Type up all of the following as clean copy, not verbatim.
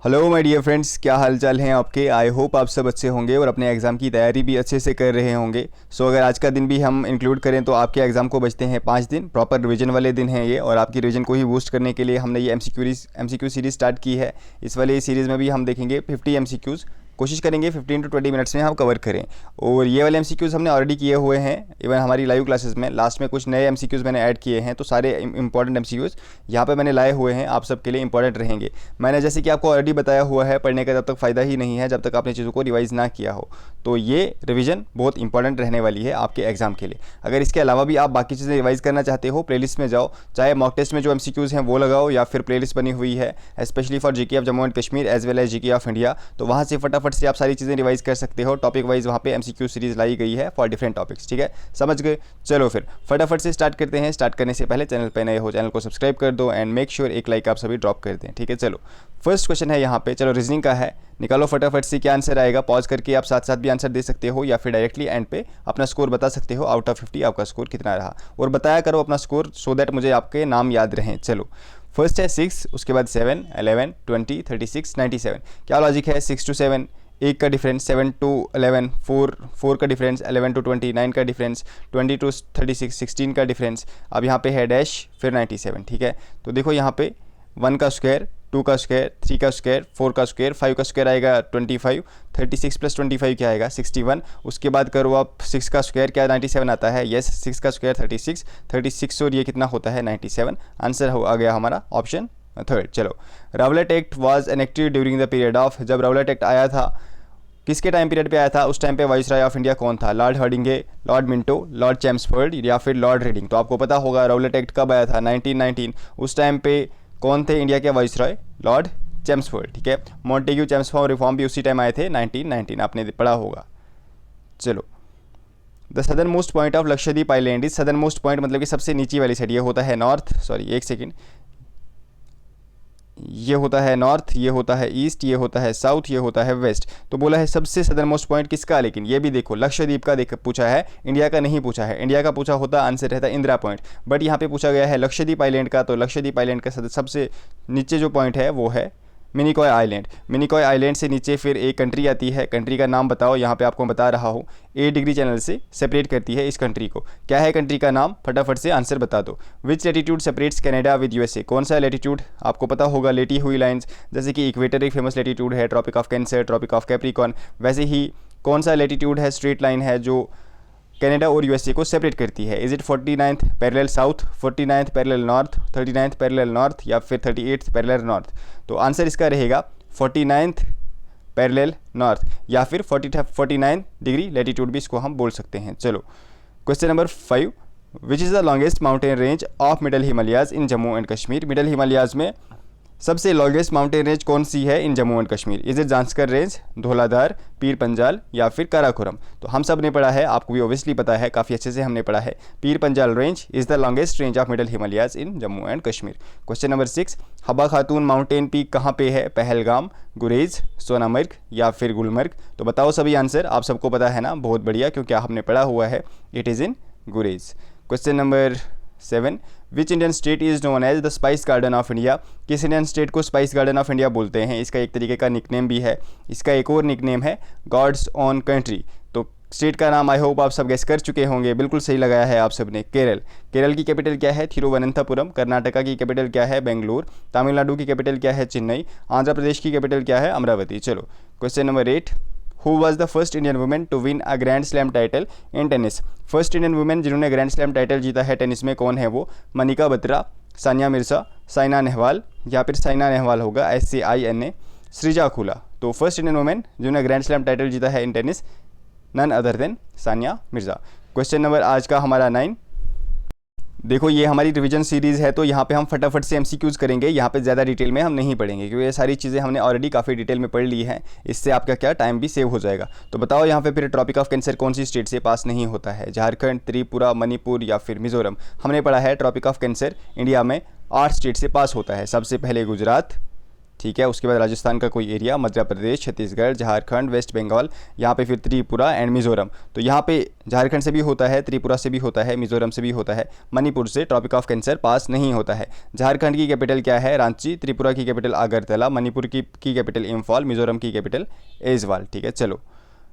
Hello my dear friends, क्या हाल चाल हैं आपके। आई होप आप सब अच्छे होंगे और अपने एग्ज़ाम की तैयारी भी अच्छे से कर रहे होंगे। अगर आज का दिन भी हम इंक्लूड करें तो आपके एग्ज़ाम को बचते हैं 5 दिन। प्रॉपर रिवीजन वाले दिन हैं ये, और आपकी रिवीजन को ही बूस्ट करने के लिए हमने ये एमसीक्यू सीरीज़ स्टार्ट की है। इस वाले सीरीज़ में भी हम देखेंगे 50 एमसीक्यूज़। कोशिश करेंगे 15 to 20 मिनट्स में हम कवर करें। और ये वाले एमसीक्यूज़ हमने ऑलरेडी किए हुए हैं इवन हमारी लाइव क्लासेस में। लास्ट में कुछ नए एमसीक्यूज़ मैंने ऐड किए हैं, तो सारे इंपॉर्टेंट एमसीक्यूज़ यहाँ पे मैंने लाए हुए हैं, आप सबके लिए इंपॉर्टेंट रहेंगे। मैंने जैसे कि आपको ऑलरेडी बताया हुआ है, पढ़ने का तब तक फ़ायदा ही नहीं है जब तक आपने चीज़ों को रिवाइज़ ना किया हो। तो ये रिवीजन बहुत इंपॉर्टेंट रहने वाली है आपके एग्जाम के लिए। अगर इसके अलावा भी आप बाकी चीज़ें रिवाइज़ करना चाहते हो, प्लेलिस्ट में जाओ, चाहे मॉक टेस्ट में जो एमसीक्यूज़ हैं वो लगाओ, या फिर प्लेलिस्ट बनी हुई है specially for GK of Jammu and Kashmir as well as GK of India, तो वहाँ से फटाफट से आप सारी चीज़ें रिवाइज कर सकते हो। टॉपिक वाइज वहाँ पे एमसीक्यू सीरीज लाई गई है फॉर डिफरेंट टॉपिक्स। ठीक है, समझ गए। चलो फिर फटाफट से स्टार्ट करते हैं। स्टार्ट करने से पहले चैनल पे नए हो, चैनल को सब्सक्राइब कर दो एंड मेक श्योर एक लाइक आप सभी ड्रॉप कर दें। ठीक है, चलो फर्स्ट क्वेश्चन है यहाँ पे। चलो रीजनिंग का है, निकालो फटाफट से क्या आंसर आएगा। पॉज करके आप साथ साथ भी आंसर दे सकते हो, या फिर डायरेक्टली एंड पे अपना स्कोर बता सकते हो। आउट ऑफ 50 आपका स्कोर कितना रहा, और बताया करो अपना स्कोर, सो दैट मुझे आपके नाम याद रहें। चलो फर्स्ट है 6, उसके बाद 7, 11, 20, 36, 97। क्या लॉजिक है। 6 to 7 एक का डिफरेंस, 7 to 11 4 का डिफरेंस, 11 to 20 9 का डिफरेंस, 20 to 36 16 का डिफरेंस। अब यहाँ पे है डैश फिर 97। ठीक है, तो देखो यहाँ पे 1 का स्क्वायर, 2 का स्क्वायर, 3 का स्क्वायर, 4 का स्क्वायर, 5 का स्क्वायर आएगा 25, 36 + 25 क्या आएगा 61। उसके बाद करो आप 6 का स्क्वायर, क्या 97 आता है। यस, 6 का स्क्वायर 36 और ये कितना होता है 97। आंसर आ गया हमारा ऑप्शन थर्ड। चलो, Rowlatt act was enacted during the period of. जब रावलेट एक्ट आया था किसके टाइम पीरियड पे आया था, उस टाइम पे वाइसराय ऑफ इंडिया कौन था। Lord Hardinge, lord Minto, lord Chelmsford या फिर लॉर्ड रेडिंग। तो आपको पता होगा रावलेट एक्ट कब आया था, 1919। उस टाइम पे कौन थे इंडिया के वाइसराय, लॉर्ड चैम्सफोर्ड। ठीक है, मॉन्टेग्यू चैम्सफोर्ड रिफॉर्म भी उसी टाइम आए थे 1919, आपने पढ़ा होगा। चलो, the southern most point of Lakshadweep island is. Southern most point मतलब कि सबसे नीचे वाली साइड, ये होता है नॉर्थ, सॉरी एक सेकेंड, ये होता है नॉर्थ, ये होता है ईस्ट, ये होता है साउथ, ये होता है वेस्ट। तो बोला है सबसे सदर्न मोस्ट पॉइंट किसका, लेकिन ये भी देखो लक्षद्वीप का देख पूछा है, इंडिया का नहीं पूछा है। इंडिया का पूछा होता आंसर रहता इंदिरा पॉइंट, बट यहाँ पे पूछा गया है लक्षद्वीप आइलैंड का। तो लक्षद्वीप आइलैंड का सबसे नीचे जो पॉइंट है वो है मिनिकॉय आइलैंड। मिनिकॉय आइलैंड से नीचे फिर एक कंट्री आती है, कंट्री का नाम बताओ। यहाँ पे आपको बता रहा हूँ, 8 डिग्री चैनल से सेपरेट करती है इस कंट्री को। क्या है कंट्री का नाम, फटाफट से आंसर बता दो। Which latitude separates Canada with USA. कौन सा लैटिट्यूड आपको पता होगा, लेटी हुई लाइन्स, जैसे कि इक्वेटर एक फेमस लैटिट्यूड है, tropic of cancer, tropic of capricorn. वैसे ही कौन सा लैटिट्यूड है, स्ट्रेट लाइन है जो कनाडा और यूएसए को सेपरेट करती है। Is it 49th parallel south, 49th parallel north, 39th parallel north, या फिर 38th पैरेलल नॉर्थ। तो आंसर इसका रहेगा 49th पैरेलल नॉर्थ, या फिर 49 डिग्री लैटिट्यूड भी इसको हम बोल सकते हैं। चलो question number 5, which is the longest mountain range of middle Himalayas in Jammu and Kashmir. Middle Himalayas में सबसे लॉन्गेस्ट माउंटेन रेंज कौन सी है in Jammu and Kashmir. Is it Zanskar range, Dhauladhar, Pir Panjal, या फिर काराकोरम। तो हम सब ने पढ़ा है, आपको भी ओबियसली पता है, काफ़ी अच्छे से हमने पढ़ा है। Pir Panjal range is the longest range of middle Himalayas in Jammu and Kashmir. Question number 6, हबा खातून माउंटेन पीक कहाँ पे है, पहलगाम, गुरेज, सोनामर्ग, या फिर गुलमर्ग। तो बताओ सभी आंसर, आप सबको पता है ना, बहुत बढ़िया, क्योंकि हमने पढ़ा हुआ है, it is in Gurez. Question number 7, which Indian state is known as the spice garden of India. किस इंडियन स्टेट को स्पाइस गार्डन ऑफ इंडिया बोलते हैं। इसका एक तरीके का निकनेम भी है, इसका एक और निकनेम है गॉड्स ओन कंट्री। तो स्टेट का नाम आई होप आप सब गेस कर चुके होंगे, बिल्कुल सही लगाया है आप सब ने, केरल। केरल की कैपिटल क्या है, थिरुवनंतपुरम। कर्नाटका की कैपिटल क्या है, बेंगलुरु। तमिलनाडु की कैपिटल क्या है, चेन्नई। आंध्र प्रदेश की कैपिटल क्या है, अमरावती। चलो question number 8, who was the first Indian women to win a grand slam title in tennis. First Indian women जिन्होंने ग्रैंड स्लैम टाइटल जीता है टेनिस में, कौन है वो। मनिका बत्रा, सानिया मिर्जा, साइना नेहवाल, या फिर साइना नेहवाल होगा SAINA, सृजा खुला। तो फर्स्ट इंडियन वुमेन जिन्होंने ग्रैंड स्लैम टाइटल जीता है in tennis, none other than Sania Mirza. Question number आज का हमारा 9, देखो ये हमारी रिवीजन सीरीज़ है, तो यहाँ पे हम फटाफट से एमसीक्यूज़ करेंगे। यहाँ पे ज़्यादा डिटेल में हम नहीं पढ़ेंगे, क्योंकि ये सारी चीज़ें हमने ऑलरेडी काफ़ी डिटेल में पढ़ ली हैं। इससे आपका क्या टाइम भी सेव हो जाएगा। तो बताओ यहाँ पे फिर ट्रॉपिक ऑफ कैंसर कौन सी स्टेट से पास नहीं होता है, झारखंड, त्रिपुरा, मणिपुर, या फिर मिजोरम। हमने पढ़ा है ट्रॉपिक ऑफ कैंसर इंडिया में 8 स्टेट से पास होता है। सबसे पहले गुजरात, ठीक है। उसके बाद राजस्थान का कोई एरिया, मध्य प्रदेश, छत्तीसगढ़, झारखंड, वेस्ट बंगाल, यहाँ पे फिर त्रिपुरा एंड मिजोरम। तो यहाँ पे झारखंड से भी होता है, त्रिपुरा से भी होता है, मिजोरम से भी होता है, मणिपुर से ट्रॉपिक ऑफ कैंसर पास नहीं होता है। झारखंड की कैपिटल क्या है? रांची, त्रिपुरा की कैपिटल अगरतला, मणिपुर की कैपिटल इम्फॉल, मिजोरम की कैपिटल ऐजवाल। ठीक है, चलो।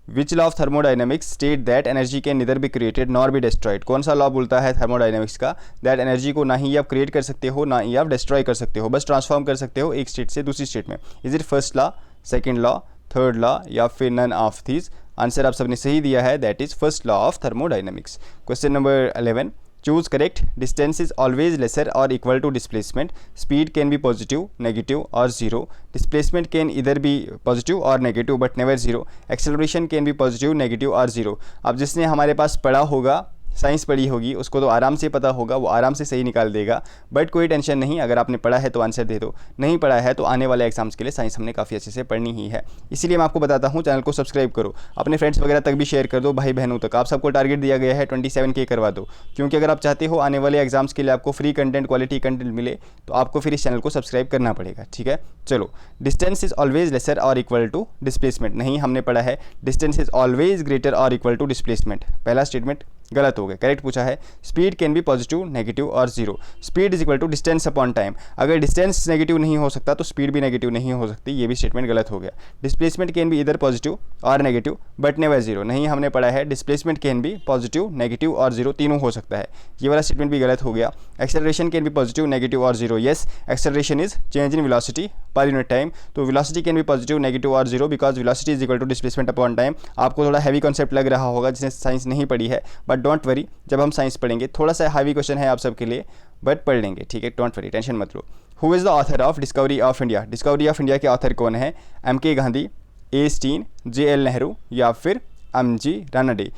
Which law of thermodynamics state that energy can neither be created nor be destroyed? कौन सा लॉ बोलता है थर्मोडाइनमिक्स का? दैट एनर्जी को ना ही आप क्रिएट कर सकते हो ना ही आप डिस्ट्रॉय कर सकते हो, बस ट्रांसफॉर्म कर सकते हो एक स्टेट से दूसरी स्टेट में। Is it first law, second law, third law या फिर नन ऑफ दीज? आंसर आप सबने सही दिया है, that is first law of thermodynamics. Question number 11, choose correct. Distance is always lesser और equal to displacement. Speed can be positive, negative और zero. Displacement can either be positive और negative but never zero. Acceleration can be positive, negative और zero. अब जिसने हमारे पास पढ़ा होगा, science पढ़ी होगी, उसको तो आराम से पता होगा, वो आराम से सही निकाल देगा। बट कोई टेंशन नहीं, अगर आपने पढ़ा है तो आंसर दे दो, नहीं पढ़ा है तो आने वाले एग्जाम्स के लिए साइंस हमने काफ़ी अच्छे से पढ़नी ही है। इसीलिए मैं आपको बताता हूँ, चैनल को सब्सक्राइब करो, अपने फ्रेंड्स वगैरह तक भी शेयर कर दो, भाई बहनों तक। आप सबको टारगेट दिया गया है 27K करवा दो, क्योंकि अगर आप चाहते हो आने वाले एग्जाम्स के लिए आपको फ्री कंटेंट, क्वालिटी कंटेंट मिले, तो आपको फिर इस चैनल को सब्सक्राइब करना पड़ेगा। ठीक है, चलो। डिस्टेंस इज ऑलवेज लेसर और इक्वल टू डिस्प्लेसमेंट। नहीं, हमने पढ़ा है डिस्टेंस इज ऑलवेज ग्रेटर और इक्वल टू डिस्प्लेसमेंट। पहला स्टेटमेंट गलत हो गया, करेक्ट पूछा है। Speed can be positive, negative और zero. Speed is equal to distance upon time. अगर डिस्टेंस नेगेटिव नहीं हो सकता तो स्पीड भी नेगेटिव नहीं हो सकती, ये भी स्टेटमेंट गलत हो गया। डिस्प्लेसमेंट कैन बी इधर पॉजिटिव और नेगेटिव बट नेवर जीरो। नहीं, हमने पढ़ा है displacement can be positive, negative और जीरो, तीनों हो सकता है, ये वाला स्टेटमेंट भी गलत हो गया। Acceleration can be positive, negative और zero. Yes, acceleration is change in velocity per unit time. तो velocity can be positive, negative और zero because velocity is equal to displacement upon time. आपको थोड़ा हैवी कॉन्सेप्ट लग रहा होगा जिसने science नहीं पढ़ी है, बट डोंट वरी, जब हम साइंस पढ़ेंगे थोड़ा सा हैवी क्वेश्चन है आप सबके लिए, बट पढ़ लेंगे। ठीक है, डोंट वरी, टेंशन मत लो। Who is the author of discovery of India? Discovery of India के ऑथर कौन है? MK Gandhi, A Stein, JL Nehru या फिर MG रानडे?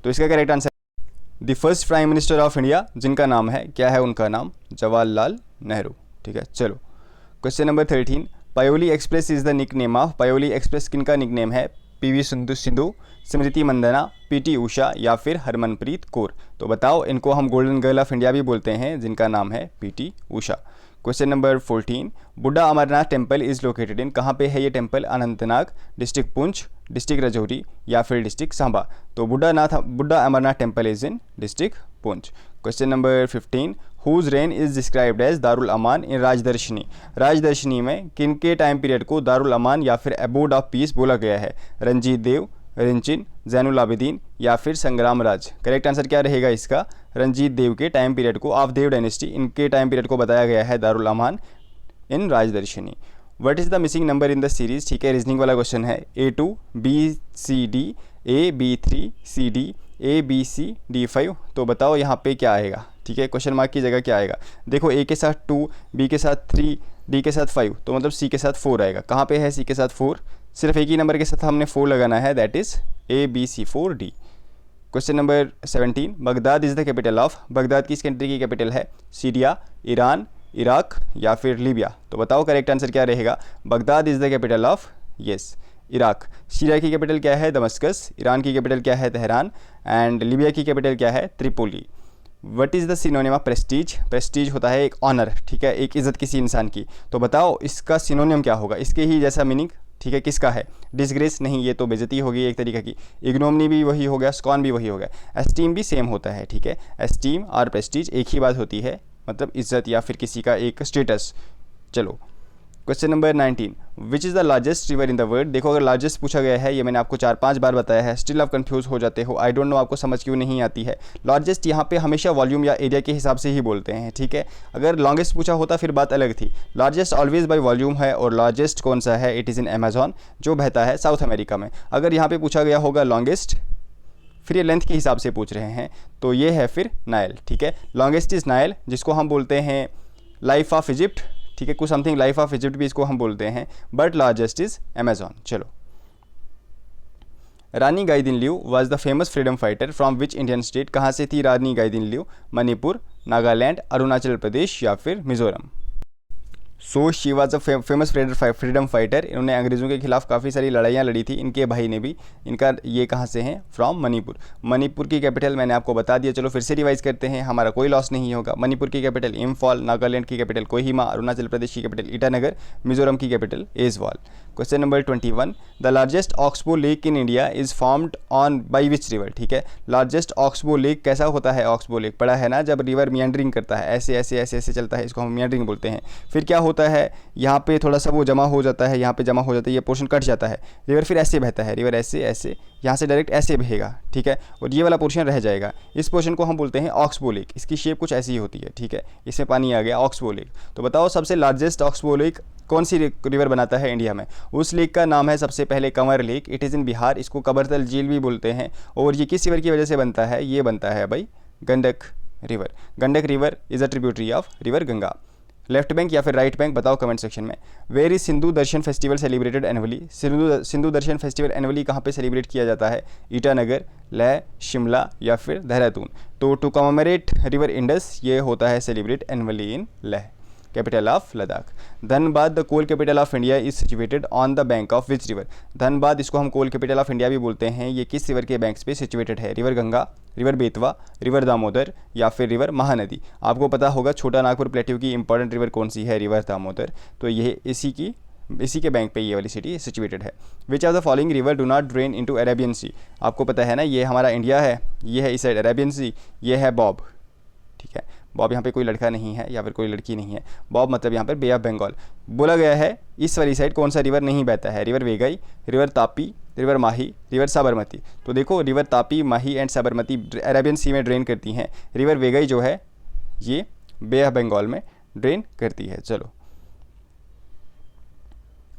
तो इसका correct answer the first prime minister of India, जिनका नाम है, क्या है उनका नाम? जवाहरलाल नेहरू। ठीक है, चलो। Question number 13, Payyoli express is the nick name of? Payyoli express किनका निक नेम है? PV सिंधु, स्मृति मंदाना, PT ऊषा या फिर हरमनप्रीत कौर? तो बताओ, इनको हम गोल्डन गर्ल ऑफ इंडिया भी बोलते हैं, जिनका नाम है PT Usha. Question number 14, Budha Amarnath temple is located in? कहाँ पे है ये temple? Anantnag, district Poonch, district Rajouri या फिर डिस्ट्रिक्ट सांबा? तो Budha Amarnath temple is in district Poonch. Question number 15, whose reign is described as Darul Aman in Rajdarshani? Rajdarshani में किनके टाइम पीरियड को दारुल अमान या फिर एबोर्ड ऑफ पीस बोला गया है? रंजीत देव, रिंचिन, जैनुल आबिदीन या फिर संग्राम राज? करेक्ट आंसर क्या रहेगा इसका? रंजीत देव के टाइम पीरियड को, ऑफ देव डायनेस्टी, इनके टाइम पीरियड को बताया गया है Darul Aman in Rajdarshani. What is the missing number in the series? ठीक है, रीजनिंग वाला क्वेश्चन है। A2, BCD, AB3, CD, ABCD5। तो बताओ यहाँ पे क्या आएगा? ठीक है, क्वेश्चन मार्क की जगह क्या आएगा? देखो, A के साथ 2, B के साथ 3, D के साथ 5, तो मतलब C के साथ 4 आएगा। कहाँ पे है C के साथ 4? सिर्फ एक ही नंबर के साथ हमने 4 लगाना है, that is ABC4D। Question number 17, Baghdad is the capital of? Baghdad किस कंट्री की कैपिटल है? सीरिया, ईरान, इराक या फिर लीबिया? तो बताओ करेक्ट आंसर क्या रहेगा? Baghdad is the capital of, yes, Iraq. Syria की कैपिटल क्या है? दमस्कस। ईरान की कैपिटल क्या है? तेहरान। एंड लीबिया की कैपिटल क्या है? Tripoli. What is the synonym of Prestige? Prestige होता है एक ऑनर, ठीक है, एक इज़्ज़त किसी इंसान की। तो बताओ इसका सिनोनिम क्या होगा? इसके ही जैसा मीनिंग, ठीक है, किसका है? डिसग्रेस नहीं, ये तो बेइज्जती हो गई एक तरीके की। इग्नोमनी भी वही हो गया, स्कॉन भी वही हो गया। एस्टीम भी सेम होता है, ठीक है, एस्टीम और प्रेस्टीज एक ही बात होती है, मतलब इज्जत या फिर किसी का एक स्टेटस। चलो, question number 19, which is the largest river in the world? देखो, अगर लार्जेस्ट पूछा गया है, ये मैंने आपको 4-5 बार बताया है, स्टिल आप कंफ्यूज हो जाते हो। आई डोंट नो आपको समझ क्यों नहीं आती है। लार्जेस्ट यहाँ पे हमेशा वॉल्यूम या एरिया के हिसाब से ही बोलते हैं, ठीक है। अगर लॉन्गेस्ट पूछा होता फिर बात अलग थी। लार्जेस्ट ऑलवेज बाय वॉल्यूम है, और लार्जेस्ट कौन सा है? इट इज़ इन अमेजॉन, जो बहता है साउथ अमेरिका में। अगर यहाँ पर पूछा गया होगा लॉन्गेस्ट, फिर ये लेंथ के हिसाब से पूछ रहे हैं, तो ये है फिर नाइल, ठीक है। लॉन्गेस्ट इज़ नाइल, जिसको हम बोलते हैं लाइफ ऑफ इजिप्ट, ठीक है, कुछ समथिंग लाइफ ऑफ इजिप्ट भी इसको हम बोलते हैं, बट लार्जेस्ट इज अमेजॉन। चलो, Rani Gaidinliu was the famous freedom fighter from which Indian state? कहाँ से थी रानी गाइदिनल्यू? मणिपुर, नागालैंड, अरुणाचल प्रदेश या फिर Mizoram? So she was a famous freedom fighter. इन्होंने अंग्रेज़ों के खिलाफ काफ़ी सारी लड़ाइयाँ लड़ी थी, इनके भाई ने भी। इनका ये कहाँ से हैं? फ्रॉम मणिपुर। मणिपुर की कैपिटल मैंने आपको बता दिया, चलो फिर से रिवाइज करते हैं, हमारा कोई लॉस नहीं होगा। मणिपुर की कैपिटल इम्फॉल, नागालैंड की कैपिटल कोहिमा, अरुणाचल प्रदेश की कैपिटल ईटानगर, मिजोरम की capital Aizawl. Question number 21, the largest oxbow lake in India is formed on by which river. ठीक है, लार्जेस्ट ऑक्सबो लेक कैसा होता है? ऑक्सबो लेक पढ़ा है ना, जब रिवर मियांडरिंग करता है, ऐसे ऐसे ऐसे ऐसे चलता है, इसको हम मियांडरिंग बोलते हैं। फिर क्या होता है, यहाँ पे थोड़ा सा वो जमा हो जाता है, यहाँ पे जमा हो जाता है, ये पोर्शन कट जाता है, रिवर फिर ऐसे बहता है, रिवर ऐसे ऐसे यहाँ से डायरेक्ट ऐसे बहेगा। ठीक है, और ये वाला पोर्शन रह जाएगा। इस पोर्शन को हम बोलते हैं ऑक्सबो लेक। इसकी शेप कुछ ऐसी होती है। ठीक है, इसमें पानी आ गया, ऑक्सबो लेक। तो बताओ सबसे लार्जेस्ट ऑक्सबो लेक कौन सी रिवर बनाता है इंडिया में? उस लेक का नाम है सबसे पहले कंवर लेक। इट इज़ इन बिहार। इसको कबरतल झील भी बोलते हैं। और ये किस रिवर की वजह से बनता है? ये बनता है भाई Gandak river. Gandak river is a tributary of river Ganga. Left bank या फिर राइट बैंक, बताओ कमेंट सेक्शन में। Where is Sindhu Darshan festival celebrated annually? Sindhu Darshan festival annually कहाँ पे सेलिब्रेट किया जाता है? ईटानगर, लेह, शिमला या फिर देहरादून। तो टू कमेमोरेट रिवर इंडस ये होता है celebrate annually in Leh, capital of Ladakh. Dhanbad, the coal capital of India is situated on the bank of which river? Dhanbad, इसको हम कोल कैपिटल ऑफ इंडिया भी बोलते हैं, ये किस रिवर के बैंक्स पे सिचुएटेड है? River Ganga, river Betwa, river Damodar या फिर रिवर महानदी। आपको पता होगा छोटा नागपुर प्लेट्यू की इंपॉर्टेंट रिवर कौन सी है? रिवर दामोदर। तो ये इसी के बैंक पे ये वाली सिटी सिचुएटेड है। Which of the following river do not drain into Arabian sea? आपको पता है ना, ये हमारा इंडिया है, ये है इस साइड अरेबियन सी, ये है बॉब। ठीक है, बॉब यहाँ पे कोई लड़का नहीं है या फिर कोई लड़की नहीं है। बॉब मतलब यहाँ पर बे ऑफ बंगाल। बोला गया है इस वाली साइड कौन सा रिवर नहीं बहता है? River Vaigai, river Tapi, river Mahi, river Sabarmati. तो देखो river Tapi, Mahi and Sabarmati Arabian sea में ड्रेन करती हैं। रिवर वेगाई जो है ये बे ऑफ बंगाल में ड्रेन करती है। चलो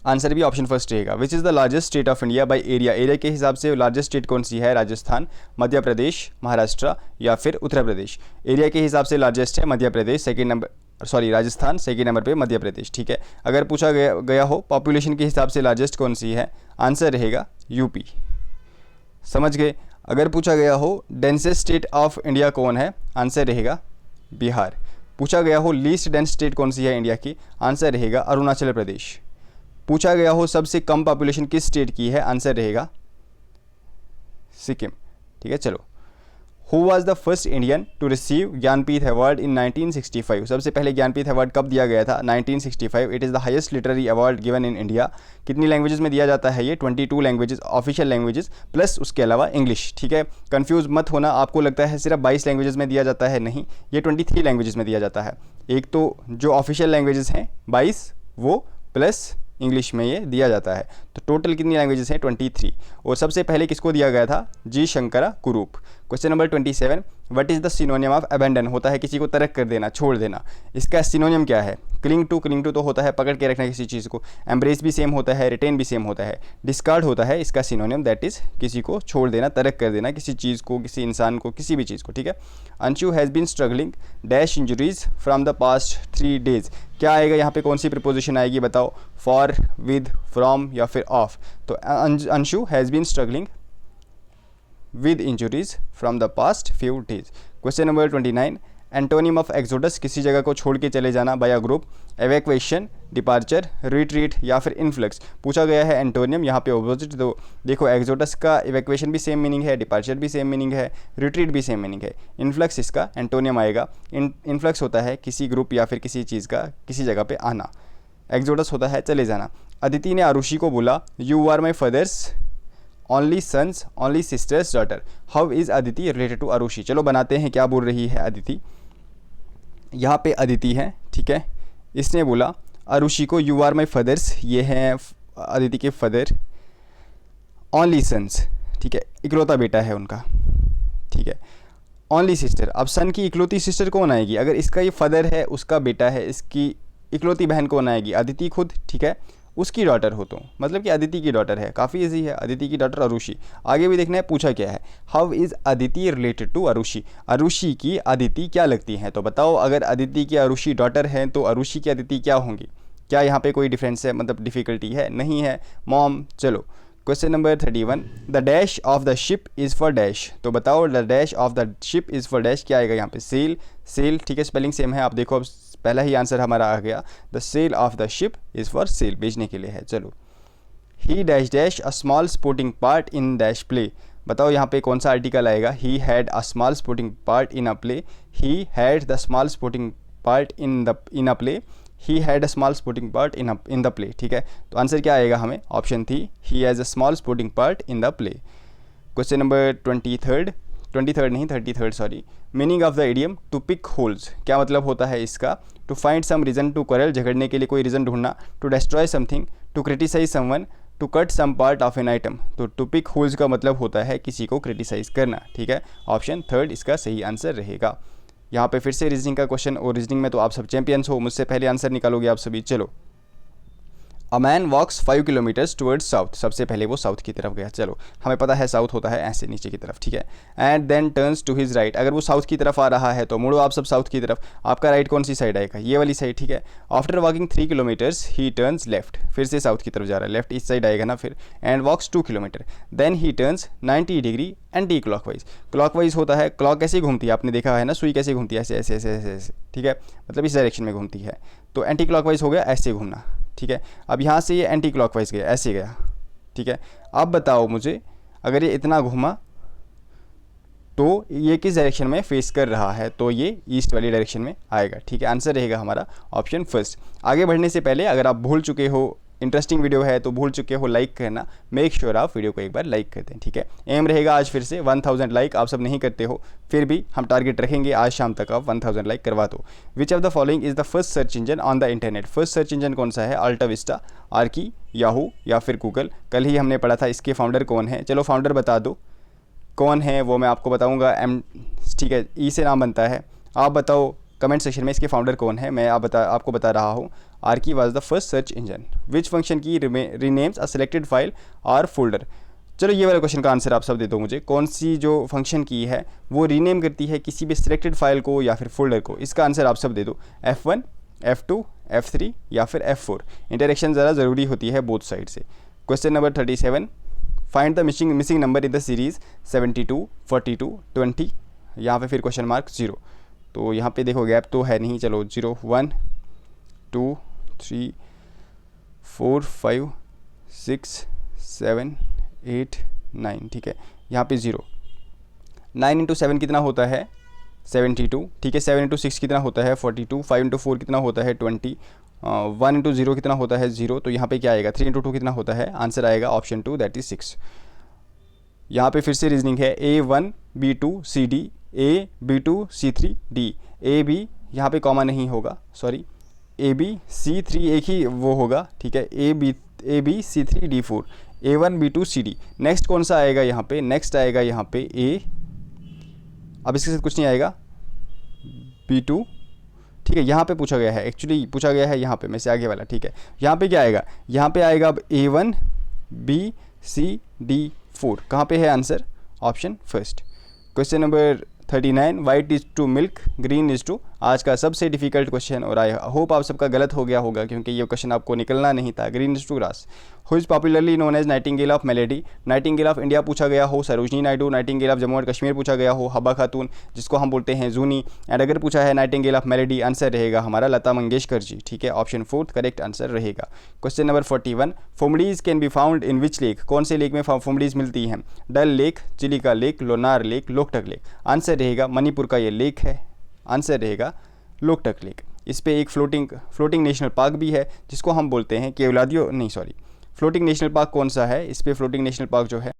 आंसर भी ऑप्शन फर्स्ट रहेगा। विच is the largest state of India by area? Area के हिसाब से लार्जेस्ट स्टेट कौन सी है? राजस्थान, मध्य प्रदेश, महाराष्ट्र या फिर उत्तर प्रदेश। एरिया के हिसाब से लार्जेस्ट है मध्य प्रदेश, राजस्थान, सेकेंड नंबर पे मध्य प्रदेश। ठीक है, अगर पूछा गया हो पॉपुलेशन के हिसाब से लार्जेस्ट कौन सी है? आंसर रहेगा यूपी। समझ गए? अगर पूछा गया हो डेंसेस्ट स्टेट ऑफ इंडिया कौन है? आंसर रहेगा बिहार। पूछा गया हो लीस्ट डेंस स्टेट कौन सी है इंडिया की? आंसर रहेगा अरुणाचल प्रदेश। पूछा गया हो सबसे कम पॉपुलेशन किस स्टेट की है? आंसर रहेगा सिक्किम। ठीक है, चलो। Who was the first Indian to receive Jnanpith award in 1965? सबसे पहले ज्ञानपीठ अवार्ड कब दिया गया था? 1965। It is the highest literary award given in India. कितनी लैंग्वेजेस में दिया जाता है ये? 22 लैंग्वेजेस, ऑफिशियल लैंग्वेजेस प्लस उसके अलावा इंग्लिश। ठीक है, कंफ्यूज मत होना, आपको लगता है सिर्फ 22 लैंग्वेजेस में दिया जाता है, नहीं, ये 23 लैंग्वेजेस में दिया जाता है। एक तो जो ऑफिशियल लैंग्वेजेस हैं 22, वो प्लस इंग्लिश में ये दिया जाता है। तो टोटल कितनी लैंग्वेजेस हैं? 23। और सबसे पहले किसको दिया गया था? जी शंकरा कुरूप। Question number 27, what is the सिनोनियम of abandon? होता है किसी को तर्क कर देना, छोड़ देना। इसका सिनोनियम क्या है? क्लिंग टू तो होता है पकड़ के रखना किसी चीज़ को। एम्ब्रेस भी सेम होता है, रिटेन भी सेम होता है। डिस्कार्ड होता है इसका सिनोनियम, दैट इज़ किसी को छोड़ देना, तर्क कर देना, किसी चीज़ को, किसी इंसान को, किसी भी चीज़ को। ठीक है, Anshu has been struggling dash injuries from the past 3 days। क्या आएगा यहाँ पे? कौन सी प्रिपोजिशन आएगी बताओ? फॉर, विद, फ्रॉम या फिर ऑफ। तो Anshu has been struggling with injuries from the past few days। Question number 29, antonym of exodus? किसी जगह को छोड़ के चले जाना by a group. Evacuation, departure, retreat या फिर इन्फ्लक्स। पूछा गया है एंटोनियम, यहाँ पे ऑपोजिट। तो देखो एक्सोडस का इवैक्यूएशन भी सेम मीनिंग है, डिपार्चर भी सेम मीनिंग है, रिट्रीट भी सेम मीनिंग है। इन्फ्लक्स इसका एंटोनियम आएगा। इन्फ्लक्स होता है किसी ग्रुप या फिर किसी चीज़ का किसी जगह पे आना। एक्सोडस होता है चले जाना। अदिति ने आरुषि को बोला, you are my father's only son's, only sister's daughter. How is Aditi related to Aarushi? चलो बनाते हैं क्या बोल रही है अदिति। यहाँ पे अदिति है, ठीक है, इसने बोला आरुषि को यू आर माई फादर्स, ये हैं अदिति के फादर, ओनली सन्स, ठीक है, इकलौता बेटा है उनका, ठीक है, ओनली सिस्टर। अब सन की इकलौती सिस्टर कौन आएगी? अगर इसका ये फादर है, उसका बेटा है, इसकी इकलौती बहन कौन आएगी? अदिति खुद, ठीक है, उसकी डॉटर हो तो मतलब कि अदिति की डॉटर है। काफ़ी इजी है, अदिति की डॉटर अरुषि। आगे भी देखना है पूछा क्या है। How is Aditi related to Arushi? Arushi की अदिति क्या लगती हैं? तो बताओ, अगर अदिति की अरुषि डॉटर हैं तो अरुषि की अदिति क्या होंगी? क्या यहाँ पे कोई डिफरेंस है, मतलब डिफ़िकल्टी है? नहीं है। मॉम, चलो question number 31, the dash of the ship is for dash. तो बताओ the dash of the ship is for dash क्या आएगा यहाँ पे? सेल, सेल, ठीक है, स्पेलिंग सेम है। आप देखो अब पहला ही आंसर हमारा आ गया, the sail of the ship is for sale, बेचने के लिए है। चलो, he dash dash a small sporting part in dash play. बताओ यहाँ पे कौन सा आर्टिकल आएगा? He had a small sporting part in a play, he had the small sporting part in a play, he had a small sporting part in the play, ठीक है। तो answer क्या आएगा हमें? ऑप्शन थी, ही has a small sporting part in the play. Question number 33 sorry, meaning of the idiom to pick holes, क्या मतलब होता है इसका? To find some reason to quarrel, झगड़ने के लिए कोई रीज़न ढूंढना, to destroy something, to criticise someone, to cut some part of an item. तो टू पिक होल्स का मतलब होता है किसी को क्रिटिसाइज करना, ठीक है। ऑप्शन थर्ड इसका सही आंसर रहेगा। यहाँ पे फिर से रीजनिंग का क्वेश्चन, और रीजनिंग में तो आप सब चैंपियंस हो, मुझसे पहले आंसर निकालोगे आप सभी। चलो, a man walks 5 kilometres towards south, सबसे पहले वो साउथ की तरफ गया। चलो, हमें पता है साउथ होता है ऐसे नीचे की तरफ, ठीक है। And then turns to his right, अगर वो साउथ की तरफ आ रहा है तो मुड़ो आप सब साउथ की तरफ, आपका राइट कौन सी साइड आएगा? ये वाली साइड, ठीक है। आफ्टर वॉकिंग 3 किलोमीटर्स ही टर्न्स लेफ्ट, फिर से साउथ की तरफ जा रहा है, लेफ्ट इस साइड आएगा ना फिर। And walks 2 kilometre, then he turns 90 degree anti clockwise. Clockwise होता है, क्लॉक कैसे घूमती है आपने देखा है ना, सुई कैसे घूमती है? ऐसे ऐसे ऐसे ऐसे ऐसे, ठीक है, मतलब इस डायरेक्शन में घूमती है। तो एंटी क्लॉकवाइज हो गया ऐसे घूमना, ठीक है। अब यहाँ से ये एंटी क्लॉकवाइज गया, ऐसे गया, ठीक है। अब बताओ मुझे, अगर ये इतना घूमा तो ये किस डायरेक्शन में फेस कर रहा है? तो ये ईस्ट वाली डायरेक्शन में आएगा, ठीक है। आंसर रहेगा हमारा ऑप्शन फर्स्ट। आगे बढ़ने से पहले अगर आप भूल चुके हो, इंटरेस्टिंग वीडियो है तो भूल चुके हो लाइक करना, मेक श्योर आप वीडियो को एक बार लाइक कर दें, ठीक है। एम रहेगा आज फिर से 1000 लाइक, आप सब नहीं करते हो, फिर भी हम टारगेट रखेंगे आज शाम तक आप 1000 लाइक करवा दो। विच of the following is the first search engine on the internet? First search engine कौन सा है? अल्टा विस्टा, आर्की, याहू या फिर गूगल? कल ही हमने पढ़ा था, इसके फाउंडर कौन है? चलो फाउंडर बता दो कौन है, वो मैं आपको बताऊँगा। ठीक है, ई से नाम बनता है, आप बताओ कमेंट सेक्शन में इसके फाउंडर कौन है। मैं आपको बता रहा हूँ, Archie was the first search engine. Which function की रीनेम्स अ सिलेक्टेड फाइल और फोल्डर? चलो ये वाले क्वेश्चन का आंसर आप सब दे दो मुझे, कौन सी जो फंक्शन की है वो रीनेम करती है किसी भी सिलेक्टेड फाइल को या फिर फोल्डर को? इसका आंसर आप सब दे दो, F1, F2, F3 या फिर F4। इंटरेक्शन ज़रा ज़रूरी होती है बोथ साइड से। Question number 37, find the missing number in the series 72, 42, 20। यहाँ पे फिर क्वेश्चन मार्क 0, तो यहाँ पे देखो गैप तो है नहीं। चलो 0, 1, 2, 3, 4, 5, 6, 7, 8, 9, ठीक है। यहाँ पे 0, 9 इंटू 7 कितना होता है? 72, ठीक है। 7 इंटू 6 कितना होता है? 42, 5 इंटू 4 कितना होता है? 20, 1 इंटू 0 कितना होता है? 0। तो यहाँ पे क्या आएगा? 3 इंटू 2 कितना होता है? आंसर आएगा ऑप्शन 2, दैट इज 6। यहाँ पे फिर से रीजनिंग है, A1, B2, CD, A, B2, C3, D। A B यहाँ पे कॉमा नहीं होगा, सॉरी, A B C3 एक ही वो होगा, ठीक है। A B C3 D4, A1 B2 CD। Next कौन सा आएगा यहाँ पे? नेक्स्ट आएगा यहाँ पे A, अब इसके साथ कुछ नहीं आएगा, B2, ठीक है। यहाँ पे पूछा गया है, एक्चुअली पूछा गया है यहाँ पे में से आगे वाला, ठीक है। यहाँ पे क्या आएगा? यहाँ पे आएगा अब A1 B C D 4। कहाँ पे है answer? Option first. Question number 39, white is to milk, green is to. आज का सबसे डिफिकल्ट क्वेश्चन, और आई होप आप सबका गलत हो गया होगा क्योंकि ये क्वेश्चन आपको निकलना नहीं था। Green is to grass. Who is popularly known as nightingale of melody? Nightingale of India पूछा गया हो, Sarojini Naidu. Nightingale of Jammu and Kashmir पूछा गया हो, हब्बा खातून, जिसको हम बोलते हैं जूनी। एंड अगर पूछा है नाइटिंगेल ऑफ मेलेडी, आंसर रहेगा हमारा लता मंगेशकर जी, ठीक है। ऑप्शन फोर्थ करेक्ट आंसर रहेगा। Question number 41, phumdis can be found in which lake? कौन से लेक में फुमडीज मिलती हैं? Dal lake, Chilika lake, Lonar lake, Loktak lake. Answer रहेगा मणिपुर का ये लेक है, आंसर रहेगा लोकटक लेक। इस पे एक फ्लोटिंग नेशनल पार्क भी है जिसको हम बोलते हैं केवलादियो, नहीं सॉरी, फ्लोटिंग नेशनल पार्क कौन सा है? इस पे फ्लोटिंग नेशनल पार्क जो है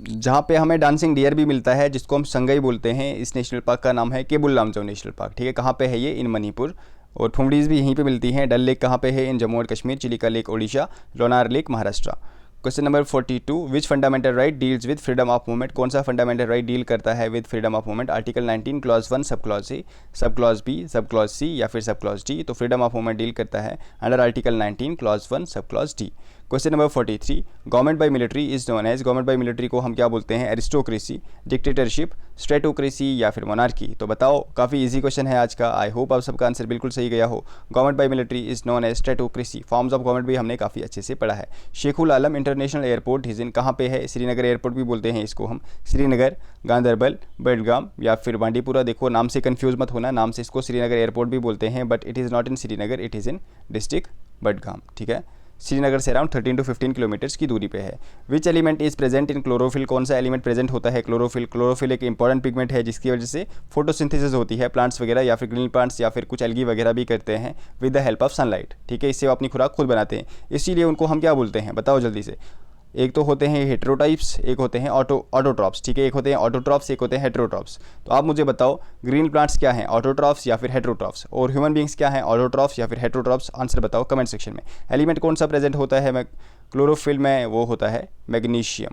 जहाँ पे हमें डांसिंग डियर भी मिलता है, जिसको हम संगई बोलते हैं, इस नेशनल पार्क का नाम है केबुल लामजाओ नेशनल पार्क, ठीक है। कहाँ पे है ये? इन मणिपुर। और फुमडीज भी यहीं पे मिलती हैं। डल लेक कहाँ पे है? In Jammu and Kashmir. Chilika lake Odisha, Lonar lake Maharashtra. Question number 42, which fundamental right deals with freedom of movement? कौन सा फंडामेंटल राइट डील करता है with freedom of movement? Article 19 clause 1 sub clause A, sub clause B, sub clause C या फिर sub clause D. तो freedom of movement deal करता है under article 19 clause 1 sub clause D. Question number 43, government by military is known as, government by military को हम क्या बोलते हैं? एरिस्टोक्रेसी, डिक्टेटरशिप, स्ट्रेटोक्रेसी या फिर मोनार्की। तो बताओ, काफ़ी इजी क्वेश्चन है आज का। आई होप आप सबका आंसर बिल्कुल सही गया हो। Government by military is known as stratocracy. Forms of government भी हमने काफ़ी अच्छे से पढ़ा है। शेखुल आलम इंटरनेशनल एयरपोर्ट हिजन कहाँ पे है? श्रीनगर एयरपोर्ट भी बोलते हैं इसको हम। श्रीनगर, गांधरबल, बेलगाम या फिर बांडीपुरा। देखो नाम से कंफ्यूज मत होना, नाम से इसको श्रीनगर एयरपोर्ट भी बोलते हैं, but it is not in Srinagar, it is in district Budgam. ठीक है, श्रीनगर से अराउंड 13 to 15 किलोमीटर्स की दूरी पे है। Which element is present in chlorophyll? कौन सा एलिमेंट प्रेजेंट होता है क्लोरोफिल? क्लोरोफिल एक इंपॉर्टेंट पिगमेंट है जिसकी वजह से फोटोसिंथेसिस होती है। प्लांट्स वगैरह या फिर ग्रीन प्लांट्स या फिर कुछ एल्गी वगैरह भी करते हैं with the help of sunlight. ठीक है, इससे वो अपनी खुराक खुद बनाते हैं, इसीलिए उनको हम क्या बोलते हैं? बताओ जल्दी से। एक तो होते हैं हेटेरोटाइप्स, एक होते हैं ऑटोट्रॉप्स। ठीक है, एक होते हैं ऑटोट्रॉप्स, एक होते हैं हेटेरोट्रॉप्स। तो आप मुझे बताओ ग्रीन प्लांट्स क्या हैं? ऑटोट्रॉप्स या फिर हेटेरोट्रॉप्स? और ह्यूमन बींग्स क्या हैं? ऑटोट्रॉप्स या फिर हेटेरोट्रॉप्स? आंसर बताओ कमेंट सेक्शन में। एलिमेंट कौन सा प्रेजेंट होता है क्लोरोफिल में? वो होता है magnesium.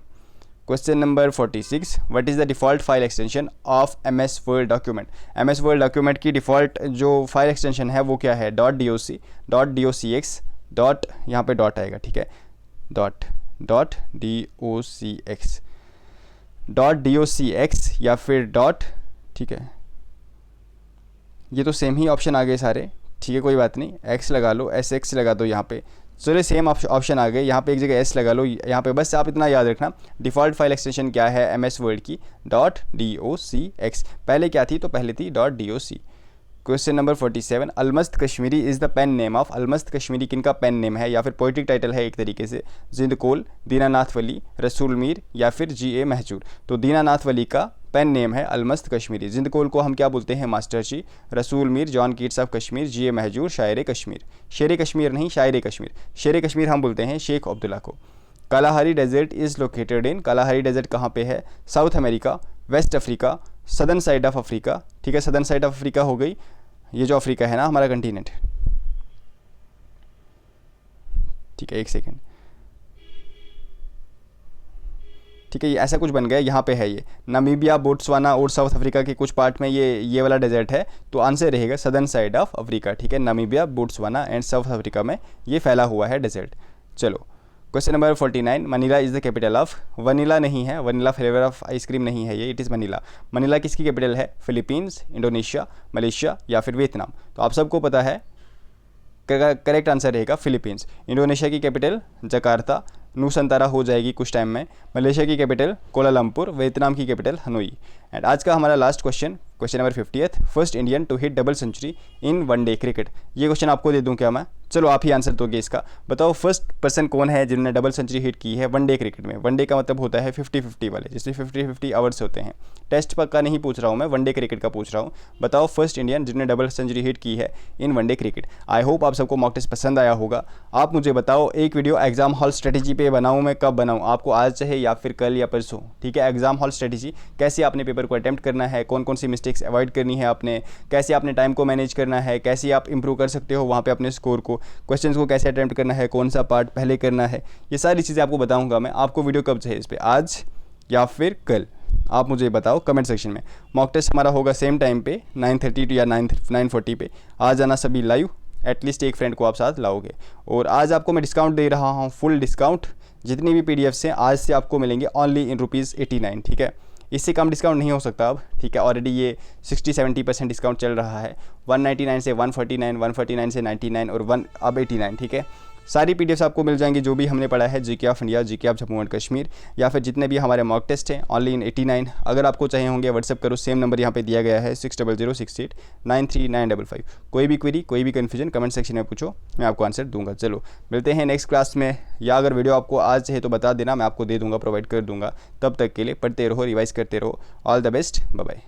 Question number 46, what is the default file extension of MS word document? MS word document की डिफ़ॉल्ट जो फाइल एक्सटेंशन है वो क्या है? .doc, .docx, डॉट यहाँ पे डॉट आएगा। ठीक है, .docx या फिर डॉट। ठीक है, ये तो सेम ही ऑप्शन आ गए सारे। ठीक है, कोई बात नहीं, एक्स लगा लो, SX लगा दो यहाँ पे। चलो सेम ऑप्शन आ गए, यहाँ पे एक जगह एस लगा लो यहाँ पे। बस आप इतना याद रखना, डिफ़ॉल्ट फाइल एक्सटेंशन क्या है MS वर्ड की? .docx। पहले क्या थी? तो पहले थी .doc। Question number 47, Almast Kashmiri is the pen name of? Almast Kashmiri किनका पेन नेम है या फिर पोइट्रिक टाइटल है एक तरीके से? जिंद कोल, दीनानाथ वली, रसूल मीर या फिर GA महजूर? तो दीनानाथ वली का पेन नेम है अलमस्त कश्मीरी। जिंद कोल को हम क्या बोलते हैं? मास्टर जी। रसूल Mir John Keats of Kashmir, GA Mahjoor शायर कश्मीर। शेर कश्मीर नहीं, शायर कश्मीर। शेर कश्मीर हम बोलते हैं शेख अब्दुल्ला को। Kalahari desert is located in? Kalahari desert कहाँ पे है? South America, West Africa, southern side of Africa. ठीक है, सदर्न साइड ऑफ अफ्रीका हो गई, ये जो अफ्रीका है ना हमारा कंटिनेंट। ठीक है, एक सेकेंड। ठीक है, ये ऐसा कुछ बन गया, यहाँ पे है ये नामीबिया, बोट्सवाना और साउथ अफ्रीका के कुछ पार्ट में ये वाला डेजर्ट है। तो आंसर रहेगा सदर्न साइड ऑफ अफ्रीका। ठीक है, Namibia, Botswana and south Africa में ये फैला हुआ है डेजर्ट। चलो question number 49, Manila is the capital of? Vanilla नहीं है, वनीला फ्लेवर ऑफ आइसक्रीम नहीं है ये, इट इज़ मनीला। मनीला किसकी कैपिटल है? फिलीपींस, इंडोनेशिया, मलेशिया या फिर वियतनाम? तो आप सबको पता है करेक्ट आंसर रहेगा फिलीपींस। इंडोनेशिया की कैपिटल जकार्ता, नूसंतारा हो जाएगी कुछ टाइम में। मलेशिया की कैपिटल कोलालमपुर, वियतनाम की कैपिटल हनोई। एंड आज का हमारा last question, question number 50, first Indian to hit double century in one day cricket. ये क्वेश्चन आपको दे दूं क्या मैं? चलो आप ही आंसर दोगे इसका। बताओ फर्स्ट पर्सन कौन है जिन्होंने डबल सेंचुरी हिट की है वनडे क्रिकेट में? वनडे का मतलब होता है 50-50 वाले, जिसमें 50-50 आवर्स होते हैं। टेस्ट का नहीं पूछ रहा हूँ मैं, वनडे क्रिकेट का पूछ रहा हूँ। बताओ फर्स्ट इंडियन जिन्होंने डबल सेंचुरी हिट की है इन वनडे क्रिकेट। आई होप आप सबको मॉक टेस्ट पसंद आया होगा। आप मुझे बताओ एक वीडियो एग्जाम हॉल स्ट्रेटेजी पे बनाऊँ मैं, कब बनाऊँ? आपको आज चाहे या फिर कल या परसों। ठीक है, एग्जाम हॉल स्ट्रेटेजी, कैसे आपने पेपर को अटेम्प्ट करना है, कौन कौन सी मिस्टेक्स अवॉइड करनी है आपने, कैसे आपने टाइम को मैनेज करना है, कैसे आप इंप्रूव कर सकते हो वहाँ पे अपने स्कोर को, क्वेश्चंस को कैसे अटेम्प्ट करना है, कौन सा पार्ट पहले करना है, ये सारी चीज़ें आपको बताऊंगा मैं। आपको वीडियो कब चाहिए इस पर, आज या फिर कल? आप मुझे बताओ कमेंट सेक्शन में। मॉक टेस्ट हमारा होगा सेम टाइम पे 9:30 या 9:40 पे। आ जाना सभी लाइव, एटलीस्ट एक फ्रेंड को आप साथ लाओगे। और आज आपको मैं डिस्काउंट दे रहा हूँ, फुल डिस्काउंट। जितनी भी PDFs हैं आज से आपको मिलेंगे ओनली इन ₹89। ठीक है, इससे कम डिस्काउंट नहीं हो सकता अब। ठीक है, ऑलरेडी ये 60-70% डिस्काउंट चल रहा है। 199 से 149, 149 से 99 और अब 89। ठीक है, सारी PDFs आपको मिल जाएंगी जो भी हमने पढ़ा है, GK of India, GK of Jammu and Kashmir, या फिर जितने भी हमारे मॉक टेस्ट हैं ओनली इन 89। अगर आपको चाहिए होंगे व्हाट्सअप करो, सेम नंबर यहाँ पे दिया गया है 6006893955। कोई भी क्वेरी, कोई भी कन्फ्यूजन कमेंट सेक्शन में पूछो, मैं आपको आंसर दूंगा। चलो मिलते हैं नेक्स्ट क्लास में, या अगर वीडियो आपको आज है तो बता देना, मैं आपको दे दूँगा, प्रोवाइड कर दूँगा। तब तक के लिए पढ़ते रहो, रिवाइज करते रहो। All the best, bye bye.